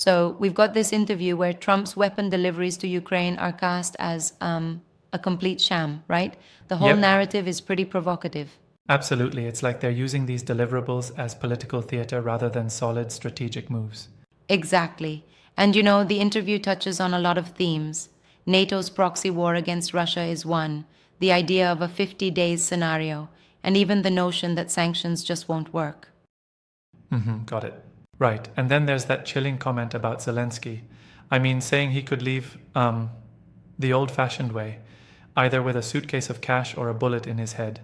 So we've got this interview where Trump's weapon deliveries to Ukraine are cast as a complete sham, right? The whole Yep, narrative is pretty provocative. absolutely. It's like they're using these deliverables as political theater rather than solid strategic moves. Exactly. And the interview touches on a lot of themes. NATO's proxy war against Russia is one, the idea of a 50 days scenario, and even the notion that sanctions just won't work. Got it. Right. And then there's that chilling comment about Zelensky. I mean, saying he could leave the old fashioned way, either with a suitcase of cash or a bullet in his head.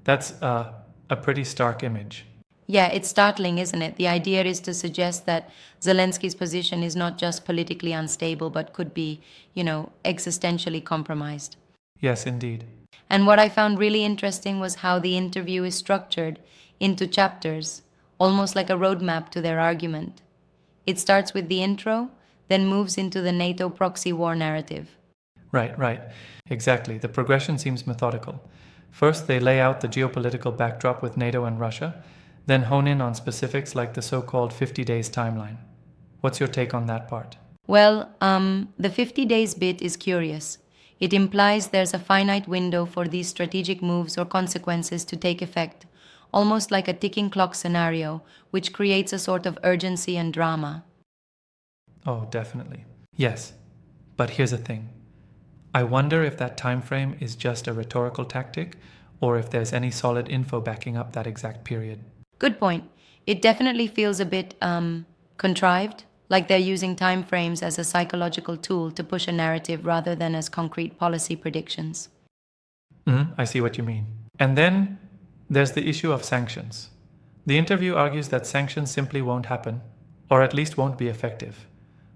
That's a pretty stark image. Yeah, it's startling, isn't it? The idea is to suggest that Zelensky's position is not just politically unstable, but could be, existentially compromised. Yes, indeed. And what I found really interesting was how the interview is structured into chapters, almost like a roadmap to their argument. It starts with the intro, then moves into the NATO proxy war narrative. Right, right. Exactly. The progression seems methodical. First, they lay out the geopolitical backdrop with NATO and Russia, then hone in on specifics like the so called 50 days timeline. What's your take on that part? Well, the 50 days bit is curious. It implies there's a finite window for these strategic moves or consequences to take effect, almost like a ticking clock scenario, which creates a sort of urgency and drama. Oh, definitely. Yes. But here's the thing. I wonder if that time frame is just a rhetorical tactic or if there's any solid info backing up that exact period. Good point. It definitely feels a bit contrived, like they're using time frames as a psychological tool to push a narrative rather than as concrete policy predictions. I see what you mean. And then there's the issue of sanctions. The interview argues that sanctions simply won't happen, or at least won't be effective,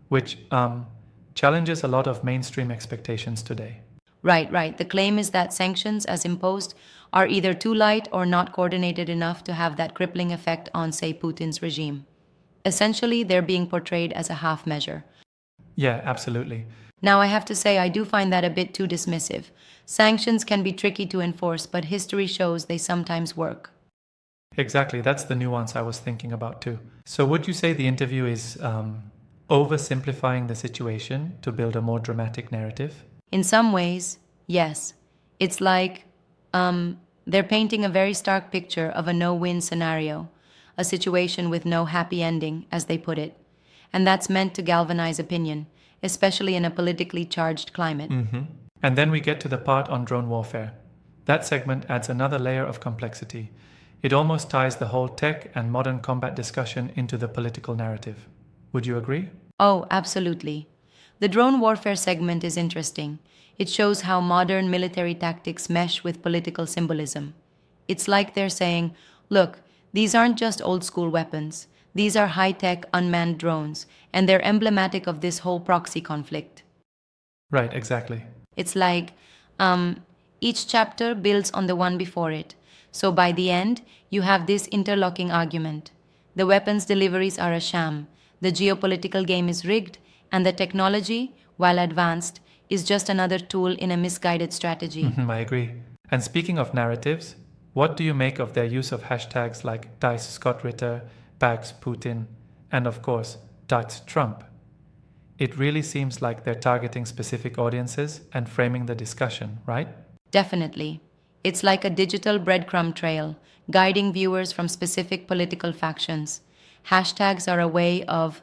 which challenges a lot of mainstream expectations today. Right, right. The claim is that sanctions, as imposed, are either too light or not coordinated enough to have that crippling effect on, say, Putin's regime. Essentially, they're being portrayed as a half measure. Yeah, absolutely. Now, I have to say, I do find that a bit too dismissive. Sanctions can be tricky to enforce, but history shows they sometimes work. Exactly. That's the nuance I was thinking about too. So, would you say the interview is oversimplifying the situation to build a more dramatic narrative? In some ways, yes. It's like they're painting a very stark picture of a no win scenario, a situation with no happy ending, as they put it. And that's meant to galvanize opinion, especially in a politically charged climate. And then we get to the part on drone warfare. That segment adds another layer of complexity. It almost ties the whole tech and modern combat discussion into the political narrative. Would you agree? Oh, absolutely. The drone warfare segment is interesting. It shows how modern military tactics mesh with political symbolism. It's like they're saying, look, these aren't just old school weapons. These are high tech, unmanned drones, and they're emblematic of this whole proxy conflict. Right, exactly. It's like each chapter builds on the one before it. So by the end, you have this interlocking argument. The weapons deliveries are a sham, the geopolitical game is rigged, and the technology, while advanced, is just another tool in a misguided strategy. I agree. And speaking of narratives, what do you make of their use of hashtags like Dice Scott Ritter, Bags Putin, and of course, Dice Trump? It really seems like they're targeting specific audiences and framing the discussion, right? Definitely. It's like a digital breadcrumb trail, guiding viewers from specific political factions. Hashtags are a way of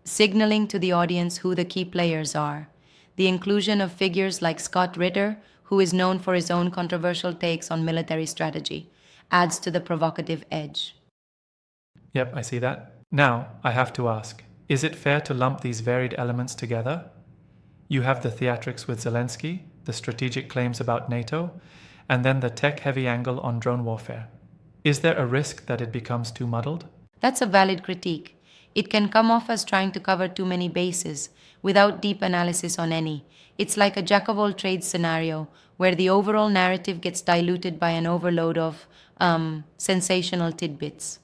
signaling to the audience who the key players are. The inclusion of figures like Scott Ritter, who is known for his own controversial takes on military strategy, adds to the provocative edge. Yep, I see that. Now, I have to ask, is it fair to lump these varied elements together? You have the theatrics with Zelensky, the strategic claims about NATO, and then the tech-heavy angle on drone warfare. Is there a risk that it becomes too muddled? That's a valid critique. It can come off as trying to cover too many bases without deep analysis on any. It's like a jack of all trades scenario where the overall narrative gets diluted by an overload of sensational tidbits.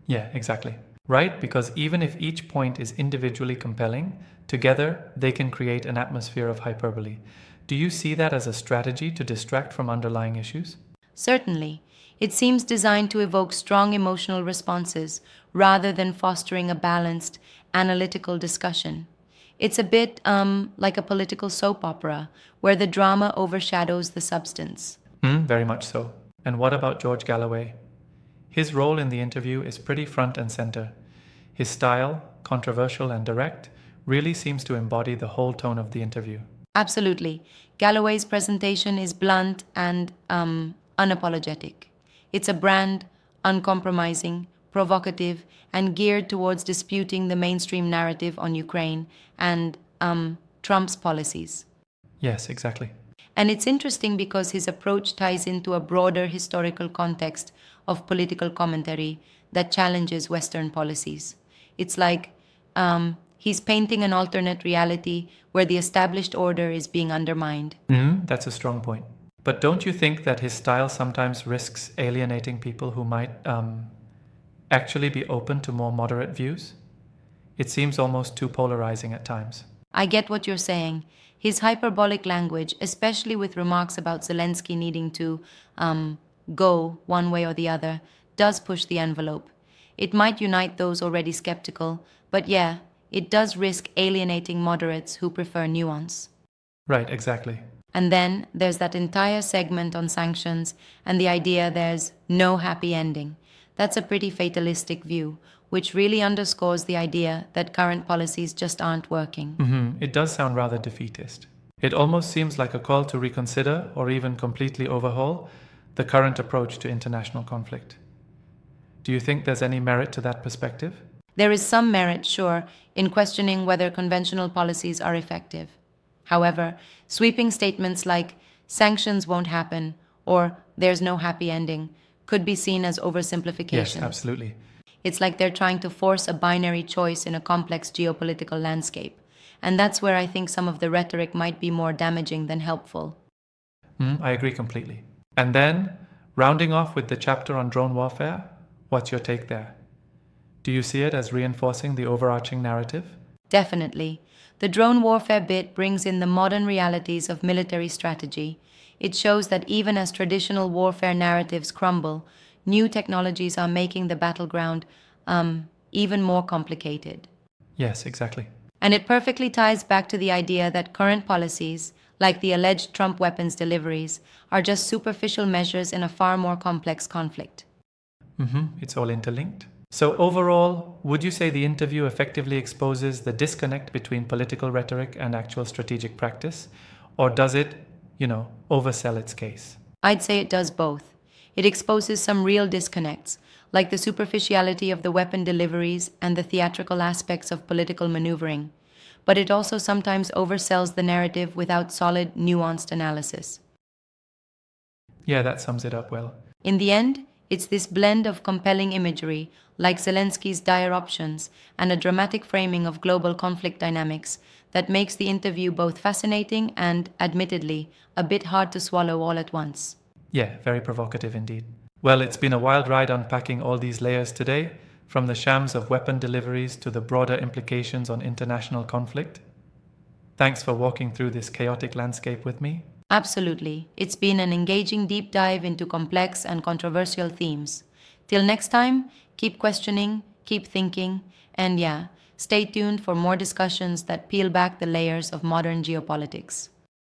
Yeah, exactly. Right? Because even if each point is individually compelling, together they can create an atmosphere of hyperbole. Do you see that as a strategy to distract from underlying issues? Certainly, It seems designed to evoke strong emotional responses rather than fostering a balanced, analytical discussion. It's a bit like a political soap opera, where the drama overshadows the substance. Very much so. And what about George Galloway? His role in the interview is pretty front and center. His style, controversial and direct, really seems to embody the whole tone of the interview. Absolutely. Galloway's presentation is blunt and unapologetic. It's a brand, uncompromising, provocative, and geared towards disputing the mainstream narrative on Ukraine and Trump's policies. Yes, exactly. And it's interesting because his approach ties into a broader historical context of political commentary that challenges Western policies. It's like he's painting an alternate reality where the established order is being undermined. That's a strong point. But don't you think that his style sometimes risks alienating people who might actually be open to more moderate views? It seems almost too polarizing at times. I get what you're saying. His hyperbolic language, especially with remarks about Zelensky needing to go one way or the other, does push the envelope. It might unite those already skeptical, but yeah, it does risk alienating moderates who prefer nuance. Right, exactly. And then there's that entire segment on sanctions and the idea there's no happy ending. That's a pretty fatalistic view, which really underscores the idea that current policies just aren't working. It does sound rather defeatist. It almost seems like a call to reconsider or even completely overhaul the current approach to international conflict. Do you think there's any merit to that perspective? There is some merit, sure, in questioning whether conventional policies are effective. However, sweeping statements like sanctions won't happen or there's no happy ending could be seen as oversimplifications. Yes, absolutely. It's like they're trying to force a binary choice in a complex geopolitical landscape. And that's where I think some of the rhetoric might be more damaging than helpful. I agree completely. And then, rounding off with the chapter on drone warfare, what's your take there? Do you see it as reinforcing the overarching narrative? Definitely. The drone warfare bit brings in the modern realities of military strategy. It shows that even as traditional warfare narratives crumble, new technologies are making the battleground even more complicated. Yes, exactly. And it perfectly ties back to the idea that current policies, like the alleged Trump weapons deliveries, are just superficial measures in a far more complex conflict. It's all interlinked. So, overall, would you say the interview effectively exposes the disconnect between political rhetoric and actual strategic practice? Or does it, oversell its case? I'd say it does both. It exposes some real disconnects, like the superficiality of the weapon deliveries and the theatrical aspects of political maneuvering. But it also sometimes oversells the narrative without solid, nuanced analysis. Yeah, that sums it up well. In the end, it's this blend of compelling imagery, like Zelensky's dire options, and a dramatic framing of global conflict dynamics that makes the interview both fascinating and, admittedly, a bit hard to swallow all at once. Yeah, very provocative indeed. Well, it's been a wild ride unpacking all these layers today, from the shams of weapon deliveries to the broader implications on international conflict. Thanks for walking through this chaotic landscape with me. Absolutely. It's been an engaging deep dive into complex and controversial themes. Till next time, keep questioning, keep thinking, and stay tuned for more discussions that peel back the layers of modern geopolitics.